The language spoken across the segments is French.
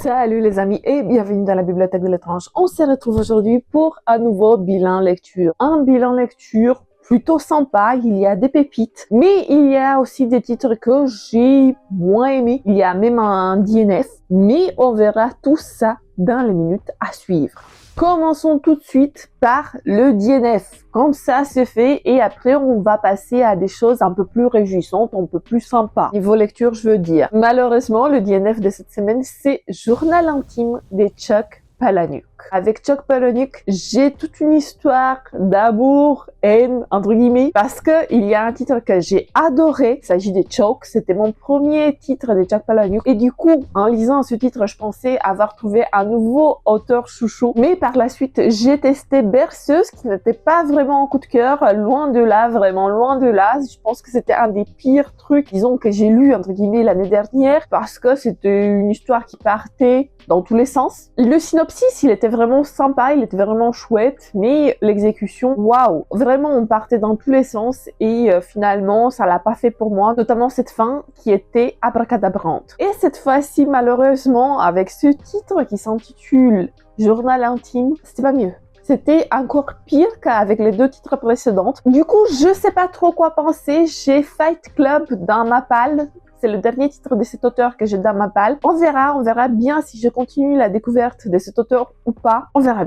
Salut les amis et bienvenue dans la bibliothèque de l'étrange. On se retrouve aujourd'hui pour un nouveau bilan lecture. Un bilan lecture plutôt sympa, il y a des pépites, mais il y a aussi des titres que j'ai moins aimés. Il y a même un DNF, mais on verra tout ça dans les minutes à suivre. Commençons tout de suite par le DNF. Comme ça c'est fait et après on va passer à des choses un peu plus réjouissantes, un peu plus sympas. Niveau lecture, je veux dire. Malheureusement, le DNF de cette semaine, c'est Journal intime de Chuck Palahniuk. Avec Chuck Palahniuk, j'ai toute une histoire d'amour, haine, entre guillemets, parce que il y a un titre que j'ai adoré. Il s'agit de Choke. C'était mon premier titre de Chuck Palahniuk. Et du coup, en lisant ce titre, je pensais avoir trouvé un nouveau auteur chouchou. Mais par la suite, j'ai testé Berceuse, qui n'était pas vraiment un coup de cœur. Loin de là, vraiment loin de là. Je pense que c'était un des pires trucs, disons, que j'ai lu, entre guillemets, l'année dernière, parce que c'était une histoire qui partait dans tous les sens. Le synopsis, il était vraiment sympa, il était vraiment chouette, mais l'exécution, waouh! Vraiment, on partait dans tous les sens et finalement, ça l'a pas fait pour moi, notamment cette fin qui était abracadabrante. Et cette fois-ci, malheureusement, avec ce titre qui s'intitule Journal intime, c'était pas mieux. C'était encore pire qu'avec les deux titres précédents. Du coup, je sais pas trop quoi penser. J'ai Fight Club dans ma palle. C'est le dernier titre de cet auteur que j'ai dans ma palle. On verra bien si je continue la découverte de cet auteur ou pas. On verra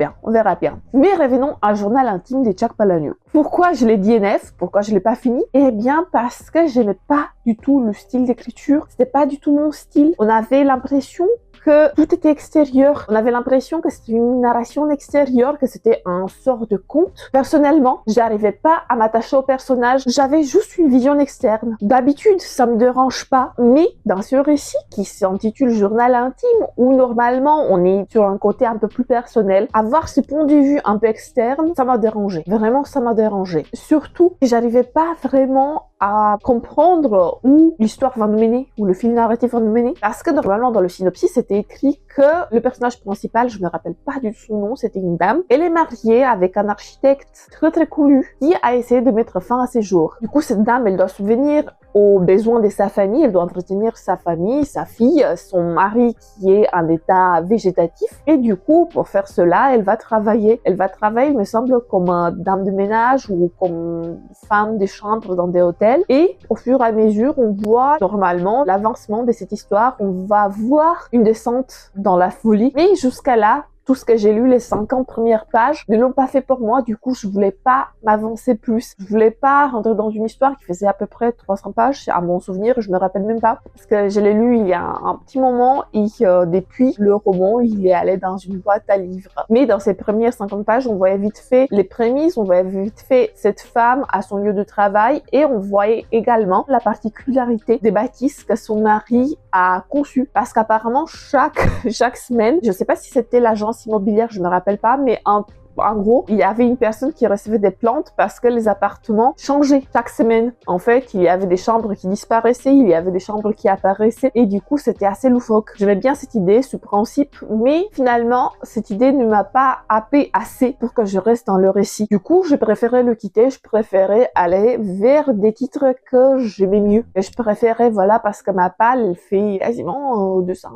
bien. Mais revenons à Journal intime de Chuck Palahniuk. Pourquoi je l'ai DNF? Pourquoi je l'ai pas fini? Eh bien, parce que j'aimais pas du tout le style d'écriture. C'était pas du tout mon style. On avait l'impression que tout était extérieur. On avait l'impression que c'était une narration extérieure, que c'était un sort de conte. Personnellement, j'arrivais pas à m'attacher au personnage. J'avais juste une vision externe. D'habitude, ça me dérange pas. Mais dans ce récit qui s'intitule Journal intime, où normalement on est sur un côté un peu plus personnel, avoir ce point de vue un peu externe, ça m'a dérangé. Vraiment, ça m'a dérangé. Surtout, j'arrivais pas vraiment à comprendre où l'histoire va nous mener, où le fil narratif va nous mener. Parce que normalement, dans le synopsis, c'était écrit que le personnage principal, je me rappelle pas du tout son nom, c'était une dame. Elle est mariée avec un architecte très connu qui a essayé de mettre fin à ses jours. Du coup, cette dame, elle doit subvenir aux besoins de sa famille, elle doit entretenir sa famille, sa fille, son mari qui est en état végétatif. Et du coup, pour faire cela, elle va travailler. Elle va travailler, il me semble, comme dame de ménage ou comme femme de chambre dans des hôtels. Et au fur et à mesure, on voit normalement l'avancement de cette histoire. On va voir une descente dans la folie. Mais jusqu'à là, tout ce que j'ai lu, les 50 premières pages, ne l'ont pas fait pour moi. Du coup, je voulais pas m'avancer plus. Je voulais pas rentrer dans une histoire qui faisait à peu près 300 pages. À mon souvenir, je me rappelle même pas. Parce que je l'ai lu il y a un petit moment et depuis le roman, il est allé dans une boîte à livres. Mais dans ces premières 50 pages, on voyait vite fait les prémices, on voyait vite fait cette femme à son lieu de travail et on voyait également la particularité des bâtisses que son mari a conçues. Parce qu'apparemment, chaque semaine, je sais pas si c'était l'agence immobilière, je me rappelle pas, mais en gros, il y avait une personne qui recevait des plantes parce que les appartements changeaient chaque semaine. En fait, il y avait des chambres qui disparaissaient, il y avait des chambres qui apparaissaient et du coup, c'était assez loufoque. J'aimais bien cette idée, ce principe, mais finalement, cette idée ne m'a pas happé assez pour que je reste dans le récit. Du coup, je préférais le quitter, je préférais aller vers des titres que j'aimais mieux. Et je préférais, voilà, parce que ma palle fait quasiment 200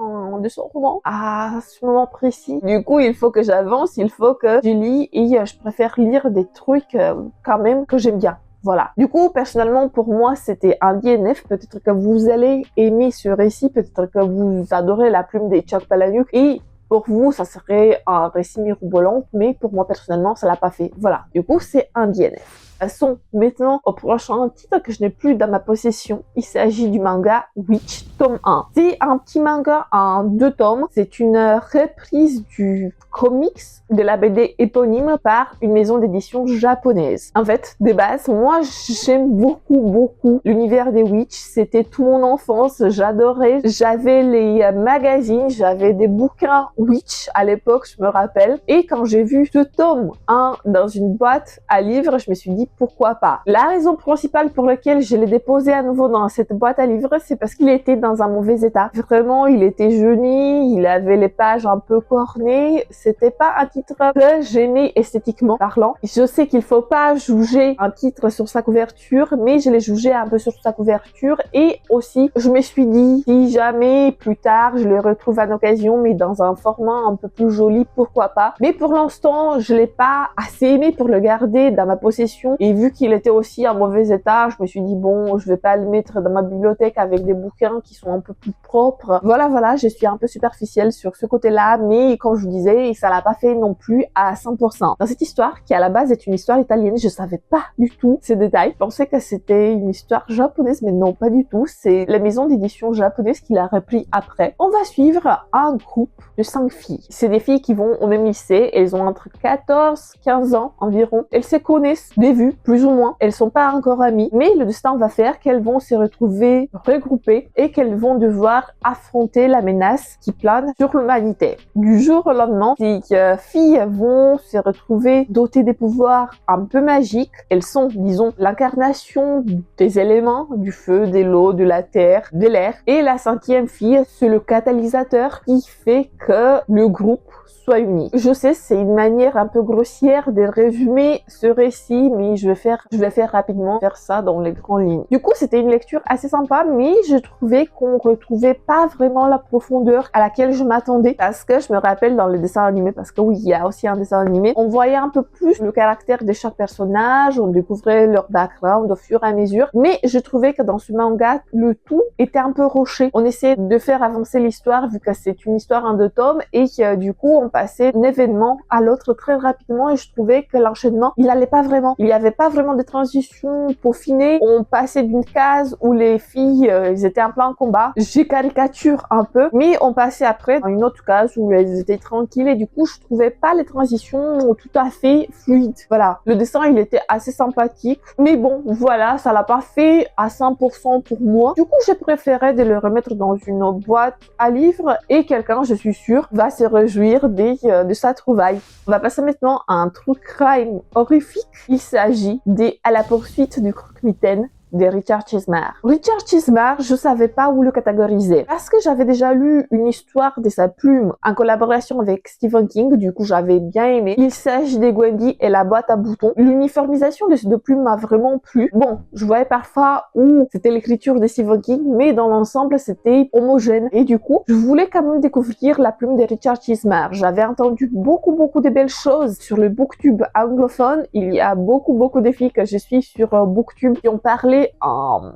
romans à ce moment précis. Du coup, il faut que j'avance, il faut que je lis et je préfère lire des trucs quand même que j'aime bien. Voilà. Du coup, personnellement, pour moi, c'était un DNF. Peut-être que vous allez aimer ce récit, peut-être que vous adorez la plume de Chuck Palahniuk et pour vous, ça serait un récit mirobolant, mais pour moi, personnellement, ça l'a pas fait. Voilà. Du coup, c'est un DNF. Passons maintenant au prochain titre que je n'ai plus dans ma possession. Il s'agit du manga Witch, tome 1. C'est un petit manga en 2 tomes. C'est une reprise du comics de la BD éponyme par une maison d'édition japonaise. En fait, de base, moi, j'aime beaucoup l'univers des Witch. C'était toute mon enfance. J'adorais. J'avais les magazines, j'avais des bouquins Witch à l'époque, je me rappelle. Et quand j'ai vu ce tome 1 dans une boîte à livres, je me suis dit dit pourquoi pas. La raison principale pour laquelle je l'ai déposé à nouveau dans cette boîte à livres, c'est parce qu'il était dans un mauvais état. Vraiment, il était jauni, il avait les pages un peu cornées. C'était pas un titre que j'aimais esthétiquement parlant. Je sais qu'il faut pas juger un titre sur sa couverture, mais je l'ai jugé un peu sur sa couverture et aussi je me suis dit si jamais plus tard je le retrouve à l'occasion mais dans un format un peu plus joli, pourquoi pas. Mais pour l'instant, je l'ai pas assez aimé pour le garder dans ma possession et vu qu'il était aussi en mauvais état, je me suis dit bon, je vais pas le mettre dans ma bibliothèque avec des bouquins qui sont un peu plus propres. Voilà, je suis un peu superficielle sur ce côté-là, mais comme je vous disais, ça l'a pas fait non plus à 100%. Dans cette histoire, qui à la base est une histoire italienne, je savais pas du tout ces détails. Je pensais que c'était une histoire japonaise, mais non, pas du tout. C'est la maison d'édition japonaise qui l'a repris après. On va suivre un groupe de 5 filles. C'est des filles qui vont au même lycée. Elles ont entre 14 et 15 ans environ. Elles se connaissent des vues, plus ou moins. Elles sont pas encore amies, mais le destin va faire qu'elles vont se retrouver regroupées et qu'elles vont devoir affronter la menace qui plane sur l'humanité. Du jour au lendemain, ces filles vont se retrouver dotées des pouvoirs un peu magiques. Elles sont, disons, l'incarnation des éléments, du feu, de l'eau, de la terre, de l'air. Et la 5e fille, c'est le catalyseur qui fait que le groupe soit uni. Je sais, c'est une manière un peu grossière de résumer ce récit, mais je vais faire rapidement, faire ça dans les grandes lignes. Du coup, c'était une lecture assez sympa, mais je trouvais qu'on retrouvait pas vraiment la profondeur à laquelle je m'attendais, parce que je me rappelle dans les dessins animés, parce que oui, il y a aussi un dessin animé, on voyait un peu plus le caractère de chaque personnage, on découvrait leur background au fur et à mesure, mais je trouvais que dans ce manga, le tout était un peu rushé. On essayait de faire avancer l'histoire, vu que c'est une histoire en 2 tomes, et que du coup, on passait d'un événement à l'autre très rapidement, et je trouvais que l'enchaînement, il allait pas vraiment. Il y avait pas vraiment de transition peaufinée. On passait d'une case où les filles, ils étaient en plein combat. J'ai caricature un peu, mais on passait après dans une autre case où elles étaient tranquilles, et du coup, je trouvais pas les transitions tout à fait fluides. Voilà. Le dessin, il était assez sympathique, mais bon, voilà, ça l'a pas fait à 100% pour moi. Du coup, j'ai préféré de le remettre dans une boîte à livres, et quelqu'un, je suis sûre, va se réjouir de sa trouvaille. On va passer maintenant à un true crime horrifique. Il s'agit de À la poursuite du croque-mitaine de Richard Chizmar. Richard Chizmar, je savais pas où le catégoriser parce que j'avais déjà lu une histoire de sa plume en collaboration avec Stephen King, du coup j'avais bien aimé. Il s'agit de Gwendy et la boîte à boutons. L'uniformisation de ces 2 plumes m'a vraiment plu. Bon, je voyais parfois où c'était l'écriture de Stephen King, mais dans l'ensemble c'était homogène et du coup je voulais quand même découvrir la plume de Richard Chizmar. J'avais entendu beaucoup de belles choses sur le booktube anglophone. Il y a beaucoup de filles que je suis sur booktube qui ont parlé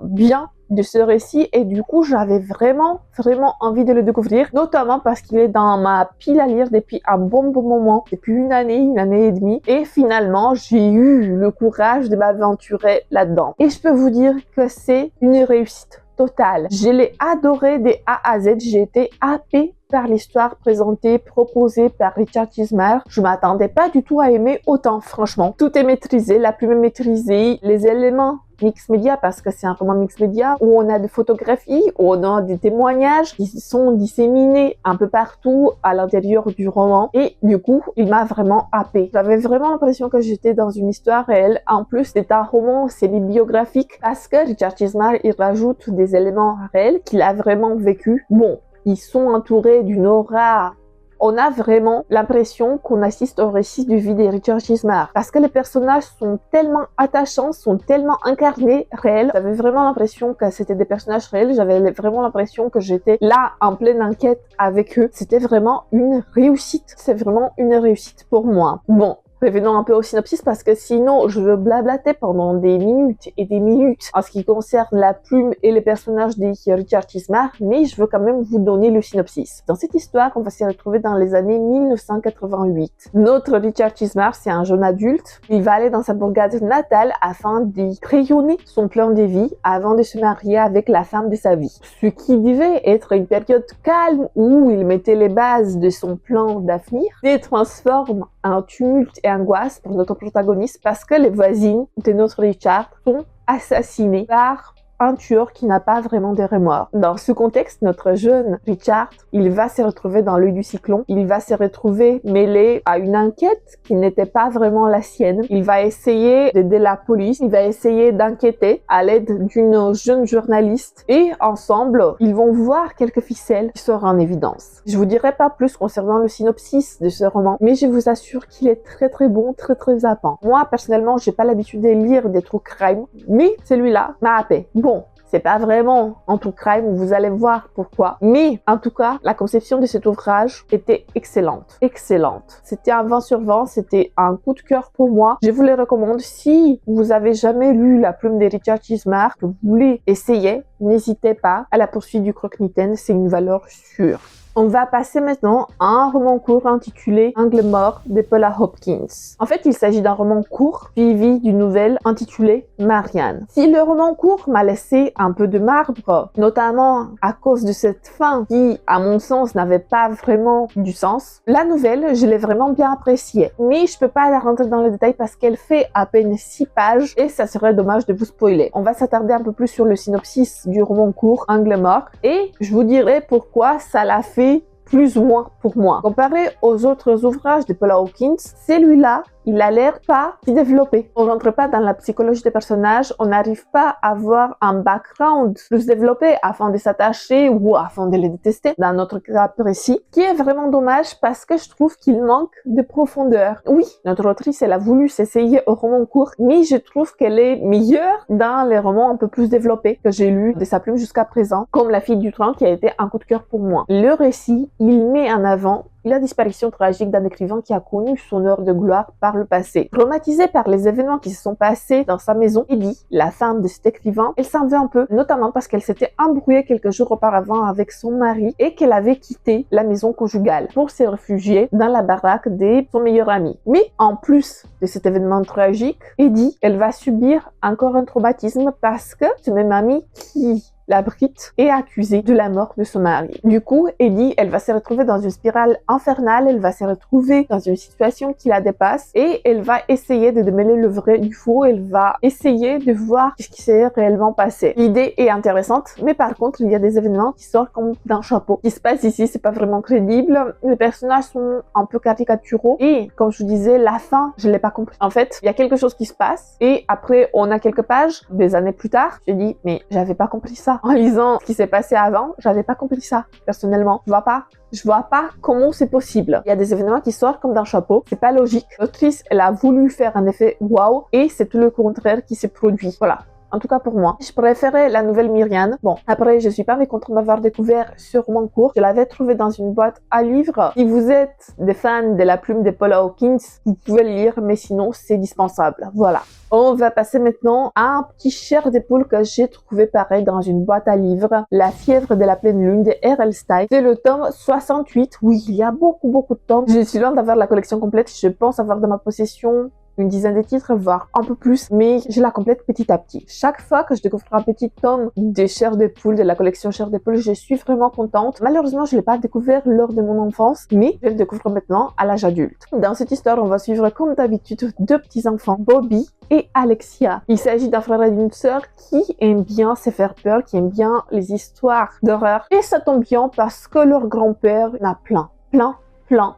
bien de ce récit et du coup j'avais vraiment envie de le découvrir, notamment parce qu'il est dans ma pile à lire depuis un bon moment, depuis une année et demie, et finalement j'ai eu le courage de m'aventurer là-dedans et je peux vous dire que c'est une réussite totale. Je l'ai adoré des A à Z, j'ai été happée par l'histoire présentée, proposée par Richard Chizmar. Je m'attendais pas du tout à aimer autant, franchement. Tout est maîtrisé, la plume est maîtrisée, les éléments mix média, parce que c'est un roman mix média où on a des photographies, où on a des témoignages qui sont disséminés un peu partout à l'intérieur du roman et du coup il m'a vraiment happée. J'avais vraiment l'impression que j'étais dans une histoire réelle. En plus c'est un roman semi-biographique parce que Richard Chizmar il rajoute des éléments réels qu'il a vraiment vécu. Bon, ils sont entourés d'une aura. On a vraiment l'impression qu'on assiste au récit de vie de Richard Chizmar parce que les personnages sont tellement attachants, sont tellement incarnés, réels. J'avais vraiment l'impression que c'était des personnages réels, j'avais vraiment l'impression que j'étais là en pleine enquête avec eux. C'était vraiment une réussite, c'est vraiment une réussite pour moi. Bon, revenons un peu au synopsis parce que sinon je veux blablater pendant des minutes et des minutes en ce qui concerne la plume et les personnages de Richard Chizmar, mais je veux quand même vous donner le synopsis. Dans cette histoire, on va s'y retrouver dans les années 1988. Notre Richard Chizmar, c'est un jeune adulte. Il va aller dans sa bourgade natale afin d'y crayonner son plan de vie avant de se marier avec la femme de sa vie. Ce qui devait être une période calme où il mettait les bases de son plan d'avenir se transforme en tumulte et angoisse pour notre protagoniste parce que les voisines de notre Richard sont assassinées par un tueur qui n'a pas vraiment de remords. Dans ce contexte, notre jeune Richard, il va se retrouver dans l'œil du cyclone. Il va se retrouver mêlé à une enquête qui n'était pas vraiment la sienne. Il va essayer d'aider la police. Il va essayer d'enquêter à l'aide d'une jeune journaliste. Et ensemble, ils vont voir quelques ficelles qui sortent en évidence. Je vous dirai pas plus concernant le synopsis de ce roman, mais je vous assure qu'il est très très bon, très très happant. Moi, personnellement, j'ai pas l'habitude de lire des true crime, mais celui-là m'a happé. Bon, c'est pas vraiment un true crime, vous allez voir pourquoi. Mais en tout cas, la conception de cet ouvrage était excellente. Excellente. C'était un 20 sur 20, c'était un coup de cœur pour moi. Je vous le recommande. Si vous avez jamais lu La Plume de Richard Chizmar, que vous voulez essayer, n'hésitez pas à La Poursuite du Croque-Mitaine, c'est une valeur sûre. On va passer maintenant à un roman court intitulé Angle mort de Paula Hopkins. En fait, il s'agit d'un roman court suivi d'une nouvelle intitulée Marianne. Si le roman court m'a laissé un peu de marbre, notamment à cause de cette fin qui, à mon sens, n'avait pas vraiment du sens, la nouvelle, je l'ai vraiment bien appréciée. Mais je peux pas la rentrer dans les détails parce qu'elle fait à peine 6 pages et ça serait dommage de vous spoiler. On va s'attarder un peu plus sur le synopsis du roman court Angle mort et je vous dirai pourquoi ça l'a fait plus ou moins pour moi. Comparé aux autres ouvrages de Paula Hopkins, celui-là, il a l'air pas si développé. On rentre pas dans la psychologie des personnages, on n'arrive pas à avoir un background plus développé afin de s'attacher ou afin de les détester, dans notre cas précis, qui est vraiment dommage parce que je trouve qu'il manque de profondeur. Oui, notre autrice, elle a voulu s'essayer au roman court, mais je trouve qu'elle est meilleure dans les romans un peu plus développés que j'ai lus de sa plume jusqu'à présent, comme La Fille du train qui a été un coup de cœur pour moi. Le récit, il met en avant la disparition tragique d'un écrivain qui a connu son heure de gloire par le passé. Traumatisée par les événements qui se sont passés dans sa maison, Eddie, la femme de cet écrivain, elle s'en veut un peu, notamment parce qu'elle s'était embrouillée quelques jours auparavant avec son mari et qu'elle avait quitté la maison conjugale pour se réfugier dans la baraque de son meilleur ami. Mais en plus de cet événement tragique, Eddie, elle va subir encore un traumatisme parce que ce même ami qui l'abrite est accusée de la mort de son mari. Du coup, Eddie, elle va se retrouver dans une spirale infernale, elle va se retrouver dans une situation qui la dépasse et elle va essayer de démêler le vrai du faux, elle va essayer de voir ce qui s'est réellement passé. L'idée est intéressante, mais par contre, il y a des événements qui sortent comme d'un chapeau. Ce qui se passe ici, c'est pas vraiment crédible, les personnages sont un peu caricaturaux et, comme je vous disais, la fin, je l'ai pas compris. En fait, il y a quelque chose qui se passe et après, on a quelques pages, des années plus tard, je dis, mais j'avais pas compris ça. En lisant ce qui s'est passé avant, j'avais pas compris ça, personnellement. Je vois pas comment c'est possible. Il y a des événements qui sortent comme d'un chapeau. C'est pas logique. L'autrice, elle a voulu faire un effet waouh et c'est tout le contraire qui s'est produit. Voilà. En tout cas pour moi, je préférais la nouvelle Myriane. Bon, après, je suis pas mécontente d'avoir découvert ce roman court. Je l'avais trouvé dans une boîte à livres. Si vous êtes des fans de La Plume de Paula Hopkins, vous pouvez le lire, mais sinon, c'est dispensable. Voilà. On va passer maintenant à un petit chair de poule que j'ai trouvé pareil dans une boîte à livres. La fièvre de la pleine lune de R.L. Stine. C'est le tome 68. Oui, il y a beaucoup de tomes. Je suis loin d'avoir la collection complète. Je pense avoir dans ma possession une dizaine de titres, voire un peu plus, mais je la complète petit à petit. Chaque fois que je découvre un petit tome de Chair de Poule, de la collection Chair de Poule, je suis vraiment contente. Malheureusement, je ne l'ai pas découvert lors de mon enfance, mais je le découvre maintenant à l'âge adulte. Dans cette histoire, on va suivre comme d'habitude deux petits enfants, Bobby et Alexia. Il s'agit d'un frère et d'une sœur qui aiment bien se faire peur, qui aiment bien les histoires d'horreur. Et ça tombe bien parce que leur grand-père en a plein.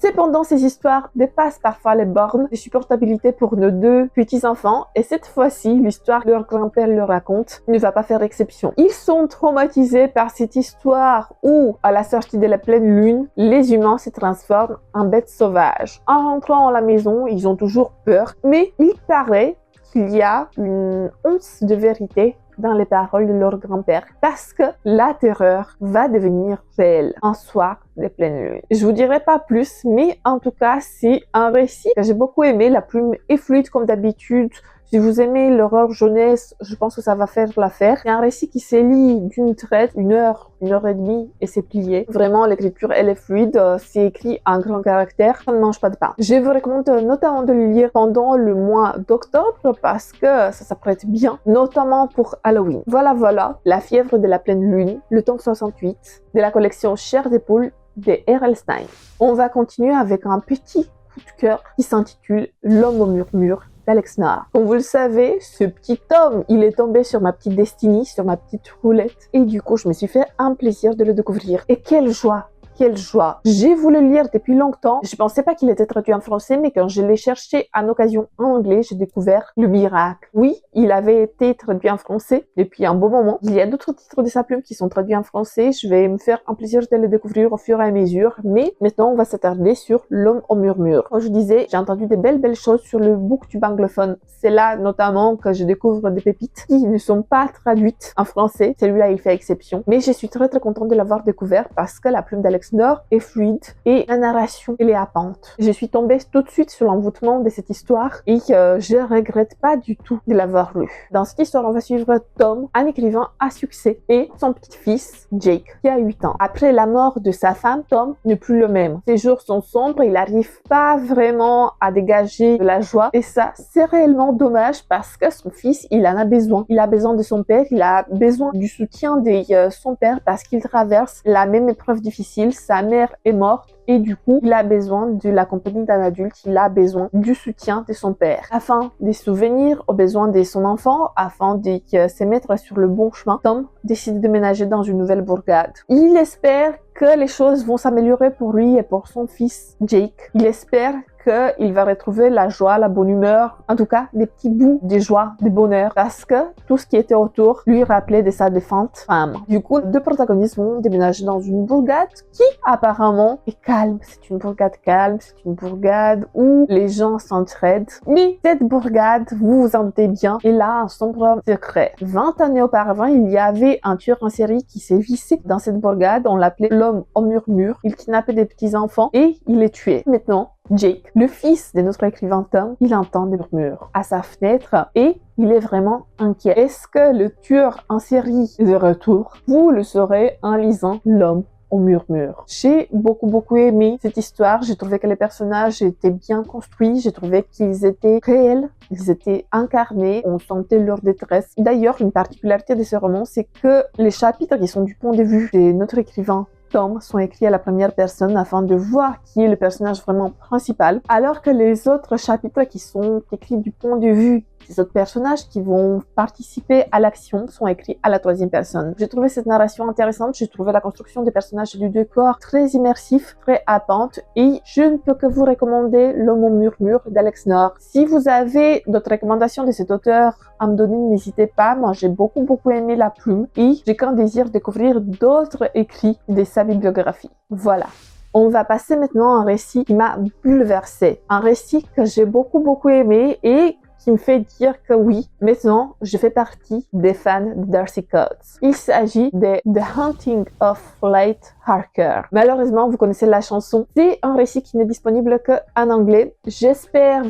Cependant, ces histoires dépassent parfois les bornes de supportabilité pour nos deux petits-enfants et cette fois-ci, l'histoire que leur grand-père leur raconte ne va pas faire exception. Ils sont traumatisés par cette histoire où, à la sortie de la pleine lune, les humains se transforment en bêtes sauvages. En rentrant à la maison, ils ont toujours peur, mais il paraît qu'il y a une once de vérité dans les paroles de leur grand-père parce que la terreur va devenir réelle un soir de pleine lune. Je vous dirai pas plus, mais en tout cas, c'est un récit que j'ai beaucoup aimé. La plume est fluide comme d'habitude. Si vous aimez l'horreur jeunesse, je pense que ça va faire l'affaire. C'est un récit qui se lit d'une traite, une heure et demie et c'est plié. Vraiment, l'écriture, elle est fluide. C'est écrit en grand caractère. Ça ne mange pas de pain. Je vous recommande notamment de le lire pendant le mois d'octobre parce que ça s'apprête bien, notamment pour Halloween. Voilà, La fièvre de la pleine lune, le tome 68 de la collection Chair de Poule de R.L. Stine. On va continuer avec un petit coup de cœur qui s'intitule L'homme au murmure d'Alex Nord. Comme vous le savez, ce petit Tom, il est tombé sur ma petite destinée, sur ma petite roulette. Et du coup, je me suis fait un plaisir de le découvrir. Et quelle joie! Quelle joie! J'ai voulu le lire depuis longtemps. Je pensais pas qu'il était traduit en français, mais quand je l'ai cherché en occasion en anglais, j'ai découvert le miracle. Oui, il avait été traduit en français depuis un bon moment. Il y a d'autres titres de sa plume qui sont traduits en français. Je vais me faire un plaisir de les découvrir au fur et à mesure. Mais maintenant, on va s'attarder sur L'homme au murmure. Comme je disais, j'ai entendu des belles choses sur le booktube anglophone. C'est là notamment que je découvre des pépites qui ne sont pas traduites en français. Celui-là, il fait exception. Mais je suis très contente de l'avoir découvert parce que la plume d'Alex Nord est fluide et la narration, elle est happante. Je suis tombée tout de suite sur l'envoûtement de cette histoire et je regrette pas du tout de l'avoir lu. Dans cette histoire, on va suivre Tom, un écrivain à succès, et son petit-fils, Jake, qui a 8 ans. Après la mort de sa femme, Tom n'est plus le même. Ses jours sont sombres, il n'arrive pas vraiment à dégager de la joie et ça, c'est réellement dommage parce que son fils, il en a besoin. Il a besoin de son père, il a besoin du soutien de son père parce qu'il traverse la même épreuve difficile. Sa mère est morte et du coup, il a besoin de la compagnie d'un adulte, il a besoin du soutien de son père. Afin de souvenir aux besoins de son enfant, afin de se mettre sur le bon chemin, Tom décide de déménager dans une nouvelle bourgade. Il espère que les choses vont s'améliorer pour lui et pour son fils Jake. Il espère qu'il va retrouver la joie, la bonne humeur, en tout cas des petits bouts de joie, de bonheur, parce que tout ce qui était autour lui rappelait de sa défunte femme. Du coup, deux protagonistes vont déménager dans une bourgade qui apparemment est calme. C'est une bourgade calme, c'est une bourgade où les gens s'entraident. Mais cette bourgade, vous vous en doutez bien, elle a un sombre secret. 20 années auparavant, il y avait un tueur en série qui s'est vissé dans cette bourgade. On l'appelait l'homme au murmure. Il kidnappait des petits enfants et il les tuait. Maintenant, Jake, le fils de notre écrivain Tom, il entend des murmures à sa fenêtre et il est vraiment inquiet. Est-ce que le tueur en série est de retour? Vous le saurez en lisant L'homme au murmure. J'ai beaucoup aimé cette histoire. J'ai trouvé que les personnages étaient bien construits. J'ai trouvé qu'ils étaient réels. Ils étaient incarnés. On sentait leur détresse. D'ailleurs, une particularité de ce roman, c'est que les chapitres qui sont du point de vue de notre écrivain Tom sont écrits à la première personne afin de voir qui est le personnage vraiment principal, alors que les autres chapitres qui sont écrits du point de vue des autres personnages qui vont participer à l'action sont écrits à la troisième personne. J'ai trouvé cette narration intéressante, j'ai trouvé la construction des personnages et du décor très immersif, très happante, et je ne peux que vous recommander L'homme au murmure d'Alex Nord. Si vous avez d'autres recommandations de cet auteur à me donner, n'hésitez pas. Moi, j'ai beaucoup aimé la plume et j'ai qu'un désir de découvrir d'autres écrits de sa bibliographie. Voilà. On va passer maintenant à un récit qui m'a bouleversée. Un récit que j'ai beaucoup aimé et qui me fait dire que oui, maintenant, je fais partie des fans de Darcy Coates. Il s'agit de The Haunting of Fleet Harker. Malheureusement, vous connaissez la chanson. C'est un récit qui n'est disponible qu'en anglais. J'espère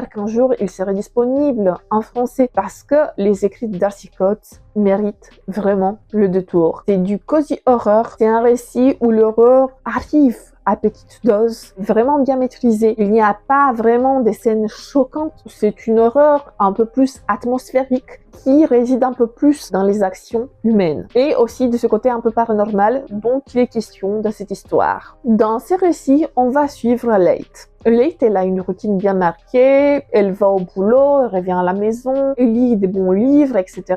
qu'un jour, il serait disponible en français parce que les écrits de Darcy Coates méritent vraiment le détour. C'est du cozy horror. C'est un récit où l'horreur arrive à petite dose, vraiment bien maîtrisée. Il n'y a pas vraiment des scènes choquantes. C'est une horreur un peu plus atmosphérique qui réside un peu plus dans les actions humaines. Et aussi de ce côté un peu paranormal dont il est question dans cette histoire. Dans ces récits, on va suivre Leigh. Leigh, elle a une routine bien marquée, elle va au boulot, elle revient à la maison, elle lit des bons livres, etc.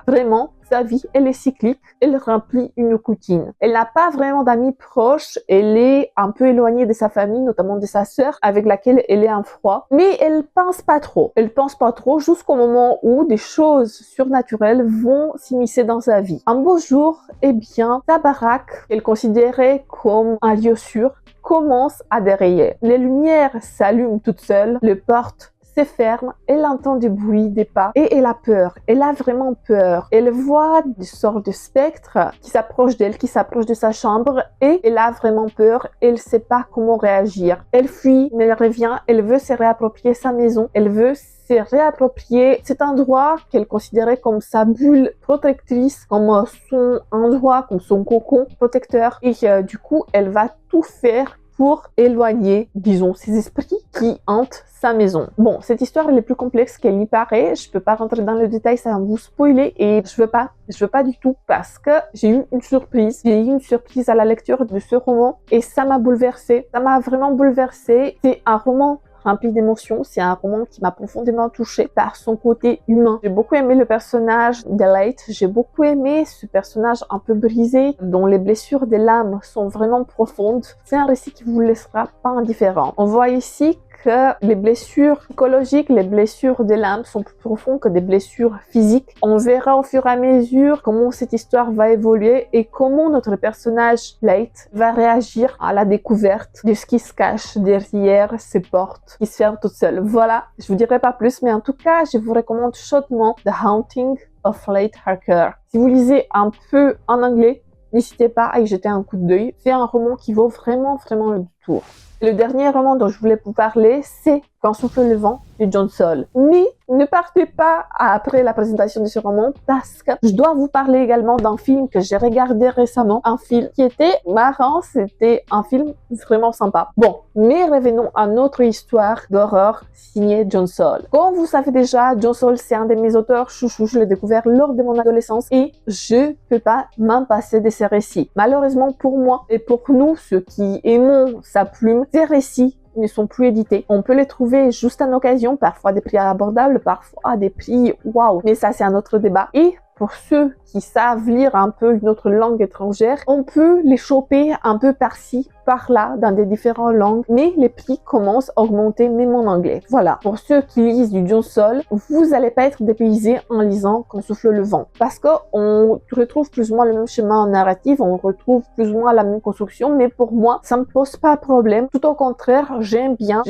Vraiment, sa vie, elle est cyclique, elle remplit une routine. Elle n'a pas vraiment d'amis proches, elle est un peu éloignée de sa famille, notamment de sa sœur, avec laquelle elle est en froid, mais elle pense pas trop. Elle pense pas trop jusqu'au moment où des choses surnaturelles vont s'immiscer dans sa vie. Un beau jour, eh bien, sa baraque, qu'elle considérait comme un lieu sûr, commence à dérailler. Les lumières s'allument toutes seules, les portes se ferment, elle entend du bruit, des pas, et elle a peur. Elle a vraiment peur. Elle voit des sortes de spectres qui s'approchent d'elle, qui s'approchent de sa chambre, et elle a vraiment peur. Elle ne sait pas comment réagir. Elle fuit, mais elle revient. Elle veut se réapproprier sa maison. Elle veut se réapproprier cet endroit qu'elle considérait comme sa bulle protectrice, comme son endroit, comme son cocon protecteur. Et du coup, elle va tout faire pour éloigner, disons, ces esprits qui hantent sa maison. Bon, cette histoire, elle est plus complexe qu'elle y paraît. Je peux pas rentrer dans le détail, ça va vous spoiler et je veux pas du tout parce que j'ai eu une surprise. J'ai eu une surprise à la lecture de ce roman et ça m'a bouleversée. Ça m'a vraiment bouleversée. C'est un roman rempli d'émotions. C'est un roman qui m'a profondément touchée par son côté humain. J'ai beaucoup aimé le personnage d'Elate. J'ai beaucoup aimé ce personnage un peu brisé, dont les blessures de l'âme sont vraiment profondes. C'est un récit qui vous laissera pas indifférent. On voit ici que les blessures psychologiques, les blessures de l'âme sont plus profondes que des blessures physiques. On verra au fur et à mesure comment cette histoire va évoluer et comment notre personnage Late va réagir à la découverte de ce qui se cache derrière ces portes qui se ferment toutes seules. Voilà, je vous dirai pas plus, mais en tout cas, je vous recommande chaudement The Haunting of Late Harker. Si vous lisez un peu en anglais, n'hésitez pas à y jeter un coup d'œil. C'est un roman qui vaut vraiment le détour. Le dernier roman dont je voulais vous parler, c'est Quand souffle le vent de John Saul. Mais ne partez pas après la présentation de ce roman parce que je dois vous parler également d'un film que j'ai regardé récemment. Un film qui était marrant, c'était un film vraiment sympa. Bon, mais revenons à notre histoire d'horreur signée John Saul. Comme vous savez déjà, John Saul, c'est un de mes auteurs chouchous. Je l'ai découvert lors de mon adolescence et je peux pas m'en passer de ses récits. Malheureusement pour moi et pour nous, ceux qui aimons sa plume, ces récits ne sont plus édités. On peut les trouver juste en occasion, parfois à des prix abordables, parfois à des prix waouh. Mais ça, c'est un autre débat. Et pour ceux qui savent lire un peu une autre langue étrangère, on peut les choper un peu par-ci, par-là, dans des différentes langues, mais les prix commencent à augmenter même en anglais. Voilà. Pour ceux qui lisent du John Saul, vous n'allez pas être dépaysés en lisant Quand souffle le vent, parce qu'on retrouve plus ou moins le même schéma narratif, on retrouve plus ou moins la même construction, mais pour moi, ça me pose pas de problème. Tout au contraire, j'aime bien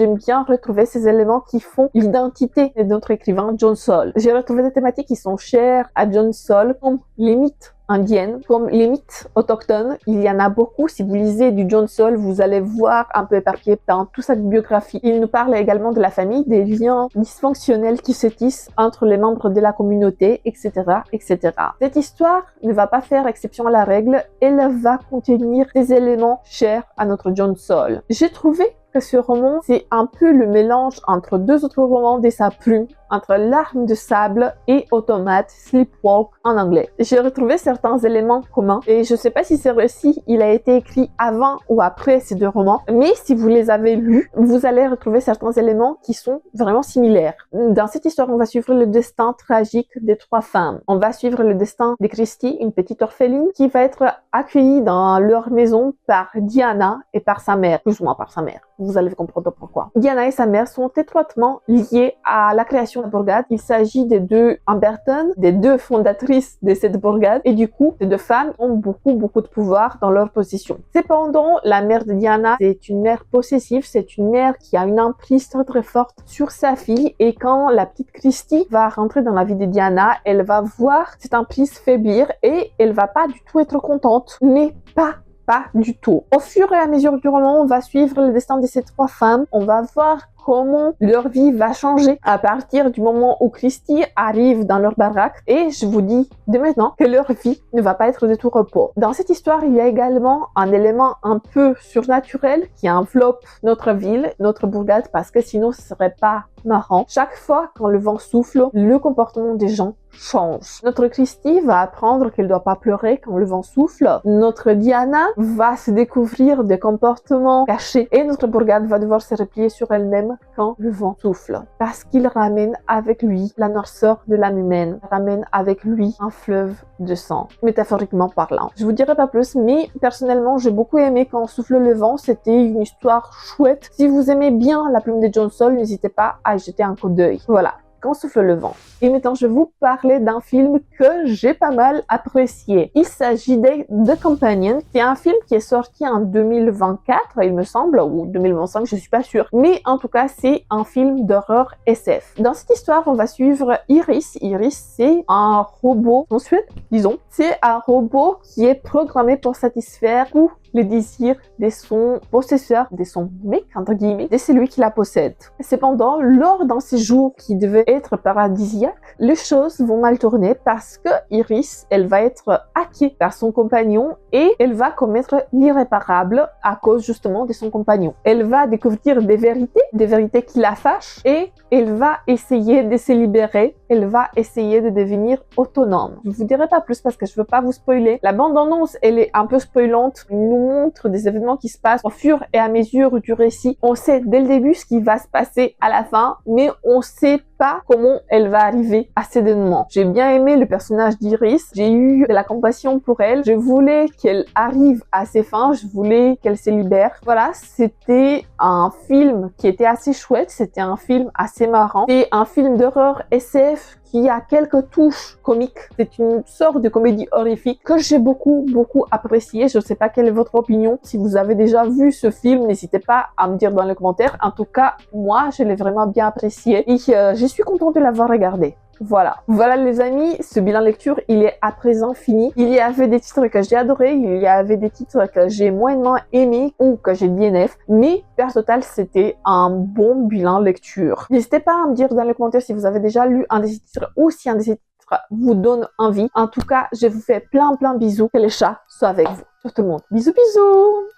retrouver ces éléments qui font l'identité de notre écrivain John Saul. J'ai retrouvé des thématiques qui sont chères à John Saul, comme les mythes indiennes, comme les mythes autochtones. Il y en a beaucoup. Si vous lisez du John Saul, vous allez voir un peu éparpillé dans toute sa biographie. Il nous parle également de la famille, des liens dysfonctionnels qui se tissent entre les membres de la communauté, etc., etc. Cette histoire ne va pas faire exception à la règle. Elle va contenir des éléments chers à notre John Saul. J'ai trouvé que ce roman, c'est un peu le mélange entre deux autres romans de sa plume, entre L'arme de sable et Automate, Sleepwalk en anglais. J'ai retrouvé certains éléments communs et je sais pas si ce récit, il a été écrit avant ou après ces deux romans, mais si vous les avez lus, vous allez retrouver certains éléments qui sont vraiment similaires. Dans cette histoire, on va suivre le destin tragique des trois femmes. On va suivre le destin de Christy, une petite orpheline, qui va être accueillie dans leur maison par Diana et par sa mère, plus ou moins par sa mère. Vous allez comprendre pourquoi. Diana et sa mère sont étroitement liées à la création de la bourgade. Il s'agit des deux Amberton, des deux fondatrices de cette bourgade, et du coup, ces deux femmes ont beaucoup de pouvoir dans leur position. Cependant, la mère de Diana, c'est une mère possessive, c'est une mère qui a une emprise très forte sur sa fille, et quand la petite Christy va rentrer dans la vie de Diana, elle va voir cette emprise faiblir et elle va pas du tout être contente, mais pas du tout. Au fur et à mesure du roman, on va suivre le destin de ces trois femmes. On va voir comment leur vie va changer à partir du moment où Christy arrive dans leur baraque. Et je vous dis dès maintenant que leur vie ne va pas être de tout repos. Dans cette histoire, il y a également un élément un peu surnaturel qui enveloppe notre ville, notre bourgade, parce que sinon ce serait pas marrant. Chaque fois quand le vent souffle, le comportement des gens change. Notre Christy va apprendre qu'elle doit pas pleurer quand le vent souffle. Notre Diana va se découvrir des comportements cachés et notre bourgade va devoir se replier sur elle-même quand le vent souffle. Parce qu'il ramène avec lui la noirceur de l'âme humaine, ramène avec lui un fleuve de sang, métaphoriquement parlant. Je vous dirai pas plus, mais personnellement, j'ai beaucoup aimé Quand souffle le vent. C'était une histoire chouette. Si vous aimez bien la plume de John Saul, n'hésitez pas à jeter un coup d'œil. Voilà. Quand souffle le vent. Et maintenant, je vais vous parler d'un film que j'ai pas mal apprécié. Il s'agit de The Companion. C'est un film qui est sorti en 2024, il me semble, ou 2025, je suis pas sûre. Mais en tout cas, c'est un film d'horreur SF. Dans cette histoire, on va suivre Iris. Iris, c'est un robot sensuel, disons. C'est un robot qui est programmé pour satisfaire tous les désirs de son possesseur, de son mec, entre guillemets, de celui qui la possède. Cependant, lors d'un séjour qui devait être paradisiaque, les choses vont mal tourner parce que Iris, elle va être hackée par son compagnon et elle va commettre l'irréparable à cause justement de son compagnon. Elle va découvrir des vérités qui la fâchent et elle va essayer de se libérer, elle va essayer de devenir autonome. Je vous dirai pas plus parce que je veux pas vous spoiler. La bande-annonce, elle est un peu spoilante. Nous, nous montre des événements qui se passent au fur et à mesure du récit. On sait dès le début ce qui va se passer à la fin, mais on sait pas comment elle va arriver à cet événement. J'ai bien aimé le personnage d'Iris, j'ai eu de la compassion pour elle, je voulais qu'elle arrive à ses fins, je voulais qu'elle se libère. Voilà, c'était un film qui était assez chouette, c'était un film assez marrant, c'est un film d'horreur SF qui a quelques touches comiques. C'est une sorte de comédie horrifique que j'ai beaucoup apprécié. Je ne sais pas quelle est votre opinion. Si vous avez déjà vu ce film, n'hésitez pas à me dire dans les commentaires. En tout cas, moi, je l'ai vraiment bien apprécié et je suis contente de l'avoir regardé. Voilà les amis, ce bilan lecture, il est à présent fini. Il y avait des titres que j'ai adorés, il y avait des titres que j'ai moyennement aimés ou que j'ai DNF, mais per total, c'était un bon bilan lecture. N'hésitez pas à me dire dans les commentaires si vous avez déjà lu un de ces titres ou si un de ces titres vous donne envie. En tout cas, je vous fais plein bisous, que les chats soient avec vous. Sur tout le monde. Bisous bisous!